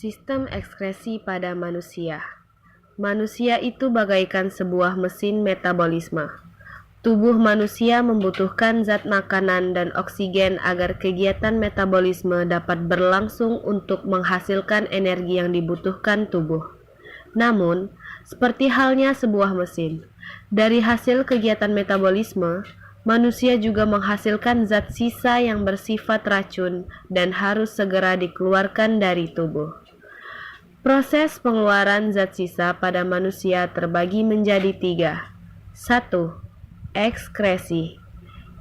Sistem ekskresi pada manusia. Manusia itu bagaikan sebuah mesin metabolisme. Tubuh manusia membutuhkan zat makanan dan oksigen agar kegiatan metabolisme dapat berlangsung untuk menghasilkan energi yang dibutuhkan tubuh. Namun, seperti halnya sebuah mesin, dari hasil kegiatan metabolisme, manusia juga menghasilkan zat sisa yang bersifat racun dan harus segera dikeluarkan dari tubuh. Proses pengeluaran zat sisa pada manusia terbagi menjadi 3. 1. Ekskresi,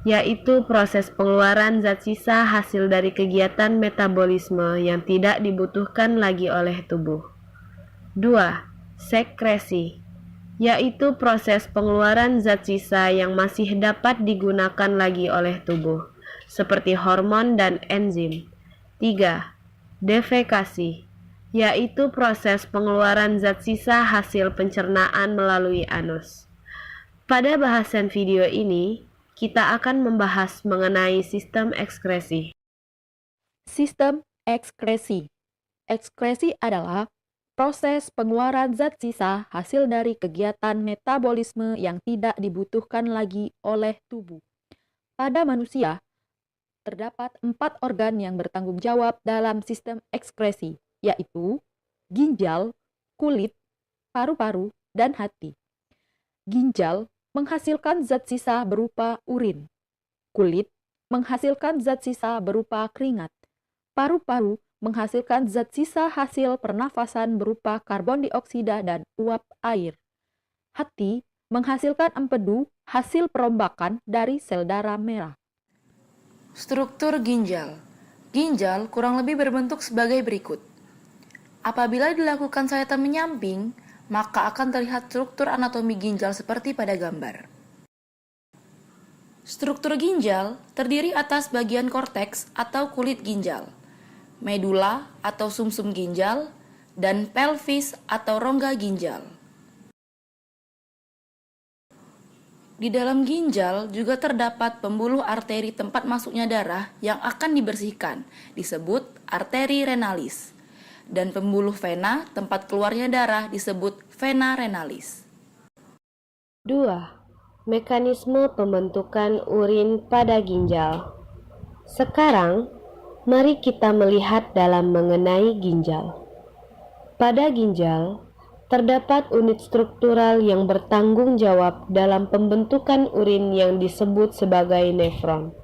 yaitu proses pengeluaran zat sisa hasil dari kegiatan metabolisme yang tidak dibutuhkan lagi oleh tubuh. 2. Sekresi, yaitu proses pengeluaran zat sisa yang masih dapat digunakan lagi oleh tubuh, seperti hormon dan enzim. 3. Defekasi, yaitu proses pengeluaran zat sisa hasil pencernaan melalui anus. Pada bahasan video ini, kita akan membahas mengenai sistem ekskresi. Sistem ekskresi. Ekskresi adalah proses pengeluaran zat sisa hasil dari kegiatan metabolisme yang tidak dibutuhkan lagi oleh tubuh. Pada manusia, terdapat 4 organ yang bertanggung jawab dalam sistem ekskresi, yaitu ginjal, kulit, paru-paru, dan hati. Ginjal menghasilkan zat sisa berupa urin. Kulit menghasilkan zat sisa berupa keringat. Paru-paru menghasilkan zat sisa hasil pernafasan berupa karbon dioksida dan uap air. Hati menghasilkan empedu hasil perombakan dari sel darah merah. Struktur ginjal. Ginjal kurang lebih berbentuk sebagai berikut. Apabila dilakukan sayatan menyamping, maka akan terlihat struktur anatomi ginjal seperti pada gambar. Struktur ginjal terdiri atas bagian korteks atau kulit ginjal, medula atau sumsum ginjal, dan pelvis atau rongga ginjal. Di dalam ginjal juga terdapat pembuluh arteri tempat masuknya darah yang akan dibersihkan, disebut arteri renalis. Dan pembuluh vena tempat keluarnya darah disebut vena renalis. 2. Mekanisme pembentukan urin pada ginjal. Sekarang, mari kita melihat dalam mengenai ginjal. Pada ginjal, terdapat unit struktural yang bertanggung jawab dalam pembentukan urin yang disebut sebagai nefron.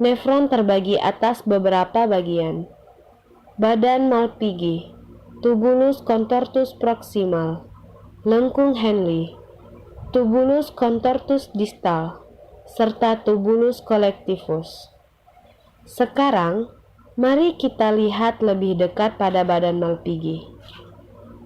Nefron terbagi atas beberapa bagian. Badan Malpighi, tubulus contortus proximal, lengkung Henle, tubulus contortus distal, serta tubulus collectivus. Sekarang, mari kita lihat lebih dekat pada badan Malpighi.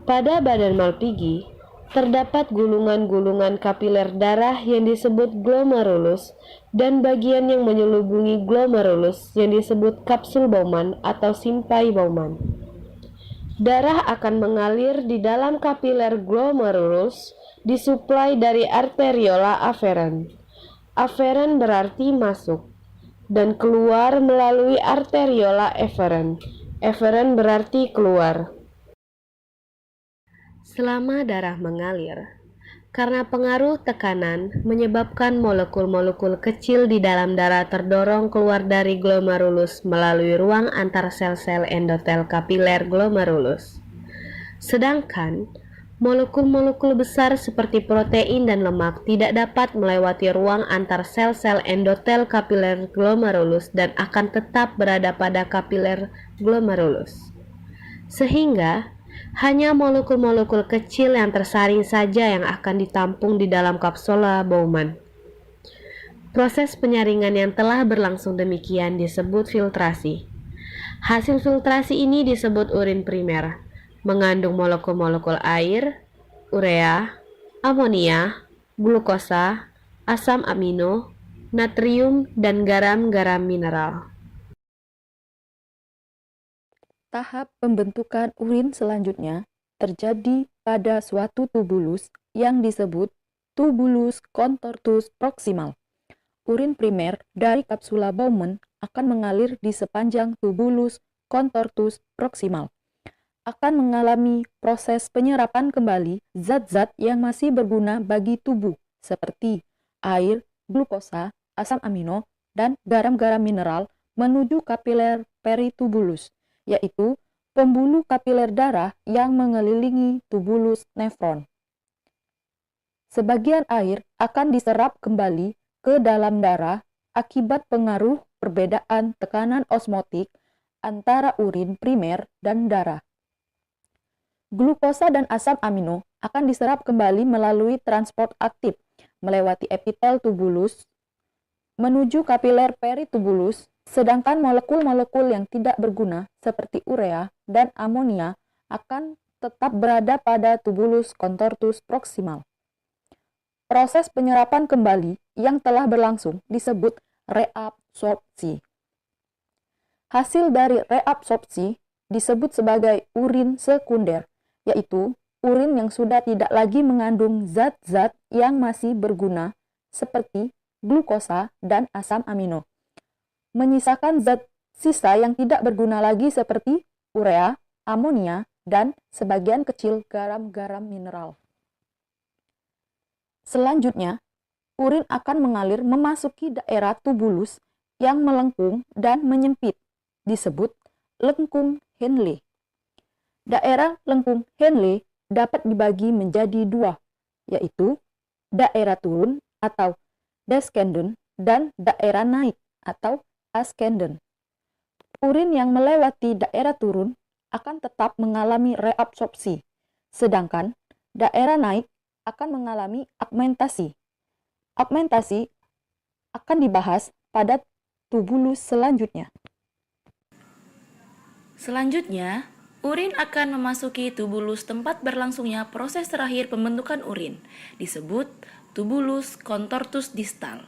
Pada badan Malpighi, terdapat gulungan-gulungan kapiler darah yang disebut glomerulus dan bagian yang menyelubungi glomerulus yang disebut kapsul Bowman atau simpai Bowman. Darah akan mengalir di dalam kapiler glomerulus disuplai dari arteriola afferent. Afferent berarti masuk dan keluar melalui arteriola efferent. Efferent berarti keluar. Selama darah mengalir, karena pengaruh tekanan menyebabkan molekul-molekul kecil di dalam darah terdorong keluar dari glomerulus melalui ruang antar sel-sel endotel kapiler glomerulus. Sedangkan, molekul-molekul besar seperti protein dan lemak tidak dapat melewati ruang antar sel-sel endotel kapiler glomerulus dan akan tetap berada pada kapiler glomerulus. Sehingga, hanya molekul-molekul kecil yang tersaring saja yang akan ditampung di dalam kapsula Bowman. Proses penyaringan yang telah berlangsung demikian disebut filtrasi. Hasil filtrasi ini disebut urin primer, mengandung molekul-molekul air, urea, amonia, glukosa, asam amino, natrium, dan garam-garam mineral. Tahap pembentukan urin selanjutnya terjadi pada suatu tubulus yang disebut tubulus contortus proximal. Urin primer dari kapsula Bowman akan mengalir di sepanjang tubulus contortus proximal. akan mengalami proses penyerapan kembali zat-zat yang masih berguna bagi tubuh, seperti air, glukosa, asam amino, dan garam-garam mineral menuju kapiler peritubulus, yaitu pembuluh kapiler darah yang mengelilingi tubulus nefron. Sebagian air akan diserap kembali ke dalam darah akibat pengaruh perbedaan tekanan osmotik antara urin primer dan darah. Glukosa dan asam amino akan diserap kembali melalui transport aktif melewati epitel tubulus menuju kapiler peritubulus, sedangkan molekul-molekul yang tidak berguna seperti urea dan amonia akan tetap berada pada tubulus contortus proximal. Proses penyerapan kembali yang telah berlangsung disebut reabsorpsi. Hasil dari reabsorpsi disebut sebagai urin sekunder, yaitu urin yang sudah tidak lagi mengandung zat-zat yang masih berguna seperti glukosa dan asam amino, menyisakan zat sisa yang tidak berguna lagi seperti urea, amonia, dan sebagian kecil garam-garam mineral. Selanjutnya, urin akan mengalir memasuki daerah tubulus yang melengkung dan menyempit, disebut lengkung Henle. Daerah lengkung Henle dapat dibagi menjadi dua, yaitu daerah turun atau descendant dan daerah naik atau ascendant. Urin yang melewati daerah turun akan tetap mengalami reabsorpsi, sedangkan daerah naik akan mengalami augmentasi. Augmentasi akan dibahas pada tubulus selanjutnya. Selanjutnya, urin akan memasuki tubulus tempat berlangsungnya proses terakhir pembentukan urin, disebut tubulus contortus distal.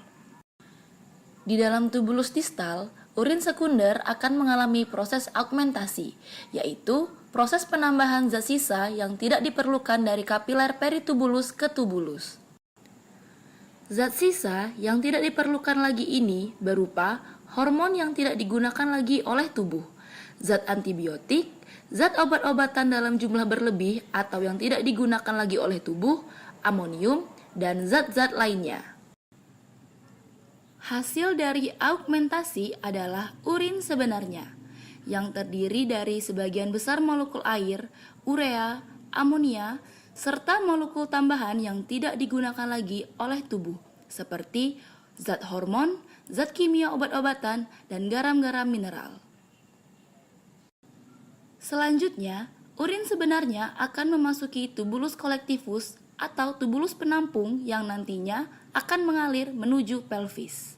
Di dalam tubulus distal, urin sekunder akan mengalami proses augmentasi, yaitu proses penambahan zat sisa yang tidak diperlukan dari kapiler peritubulus ke tubulus. Zat sisa yang tidak diperlukan lagi ini berupa hormon yang tidak digunakan lagi oleh tubuh, zat antibiotik, zat obat-obatan dalam jumlah berlebih atau yang tidak digunakan lagi oleh tubuh, amonium, dan zat-zat lainnya. Hasil dari augmentasi adalah urin sebenarnya, yang terdiri dari sebagian besar molekul air, urea, amonia, serta molekul tambahan yang tidak digunakan lagi oleh tubuh, seperti zat hormon, zat kimia obat-obatan, dan garam-garam mineral. Selanjutnya, urin sebenarnya akan memasuki tubulus colectivus atau tubulus penampung yang nantinya akan mengalir menuju pelvis.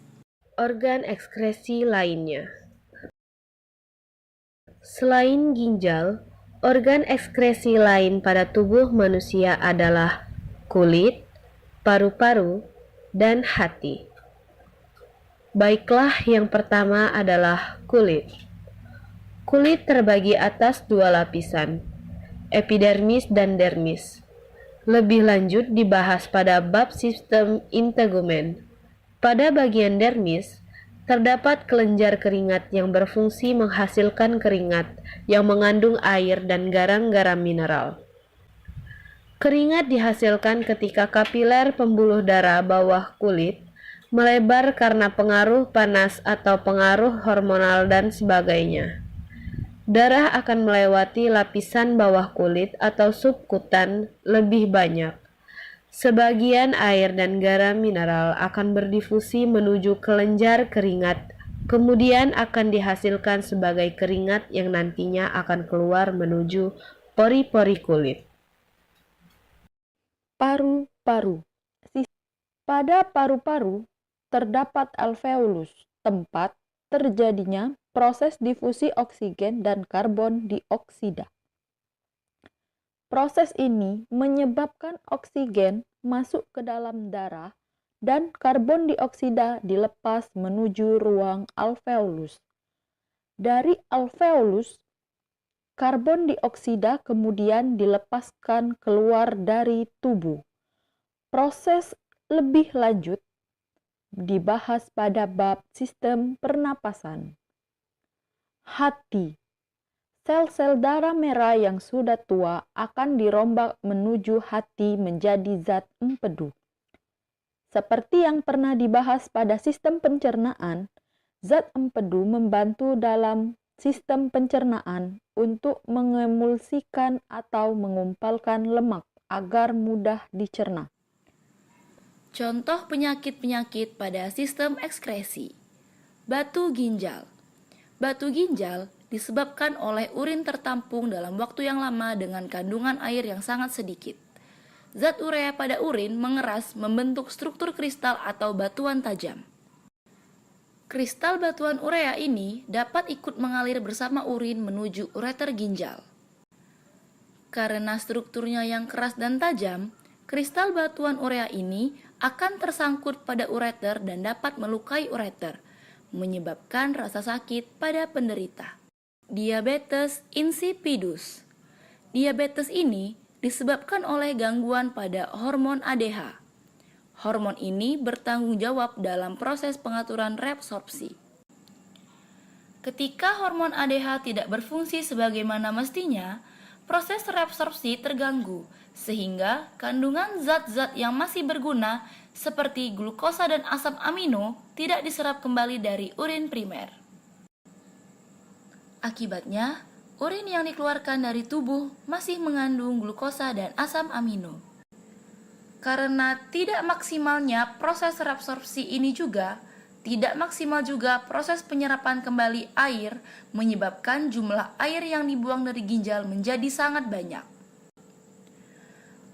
Organ ekskresi lainnya. Selain ginjal, organ ekskresi lain pada tubuh manusia adalah kulit, paru-paru, dan hati. Baiklah, yang pertama adalah kulit. Kulit terbagi atas dua lapisan, epidermis dan dermis. Lebih lanjut dibahas pada bab sistem integumen. Pada bagian dermis, terdapat kelenjar keringat yang berfungsi menghasilkan keringat yang mengandung air dan garam-garam mineral. Keringat dihasilkan ketika kapiler pembuluh darah bawah kulit melebar karena pengaruh panas atau pengaruh hormonal dan sebagainya. Darah akan melewati lapisan bawah kulit atau subkutan lebih banyak. Sebagian air dan garam mineral akan berdifusi menuju kelenjar keringat, kemudian akan dihasilkan sebagai keringat yang nantinya akan keluar menuju pori-pori kulit. Paru-paru. Pada paru-paru terdapat alveolus, tempat terjadinya proses difusi oksigen dan karbon dioksida. Proses ini menyebabkan oksigen masuk ke dalam darah dan karbon dioksida dilepas menuju ruang alveolus. Dari alveolus, karbon dioksida kemudian dilepaskan keluar dari tubuh. Proses lebih lanjut dibahas pada bab sistem pernapasan. Hati. Sel-sel darah merah yang sudah tua akan dirombak menuju hati menjadi zat empedu. Seperti yang pernah dibahas pada sistem pencernaan, zat empedu membantu dalam sistem pencernaan untuk mengemulsikan atau mengumpalkan lemak agar mudah dicerna. Contoh penyakit-penyakit pada sistem ekskresi. Batu ginjal. Batu ginjal disebabkan oleh urin tertampung dalam waktu yang lama dengan kandungan air yang sangat sedikit. Zat urea pada urin mengeras membentuk struktur kristal atau batuan tajam. Kristal batuan urea ini dapat ikut mengalir bersama urin menuju ureter ginjal. Karena strukturnya yang keras dan tajam, kristal batuan urea ini akan tersangkut pada ureter dan dapat melukai ureter, menyebabkan rasa sakit pada penderita. Diabetes insipidus. Diabetes ini disebabkan oleh gangguan pada hormon ADH. Hormon ini bertanggung jawab dalam proses pengaturan reabsorpsi. Ketika hormon ADH tidak berfungsi sebagaimana mestinya, proses reabsorpsi terganggu, sehingga kandungan zat-zat yang masih berguna seperti glukosa dan asam amino tidak diserap kembali dari urin primer. Akibatnya, urin yang dikeluarkan dari tubuh masih mengandung glukosa dan asam amino. Karena tidak maksimalnya proses reabsorpsi ini juga, tidak maksimal juga proses penyerapan kembali air, menyebabkan jumlah air yang dibuang dari ginjal menjadi sangat banyak.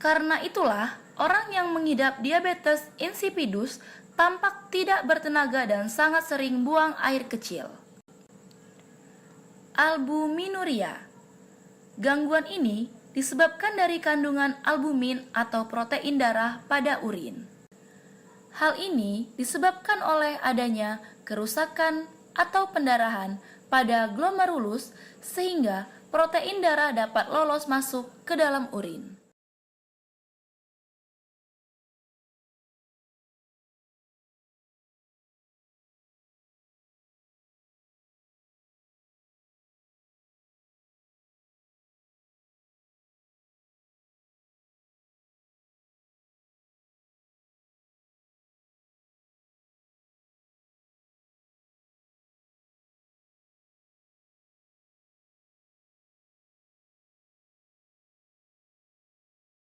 Karena itulah, orang yang mengidap diabetes insipidus tampak tidak bertenaga dan sangat sering buang air kecil. Albuminuria. Gangguan ini disebabkan dari kandungan albumin atau protein darah pada urin. Hal ini disebabkan oleh adanya kerusakan atau pendarahan pada glomerulus sehingga protein darah dapat lolos masuk ke dalam urin.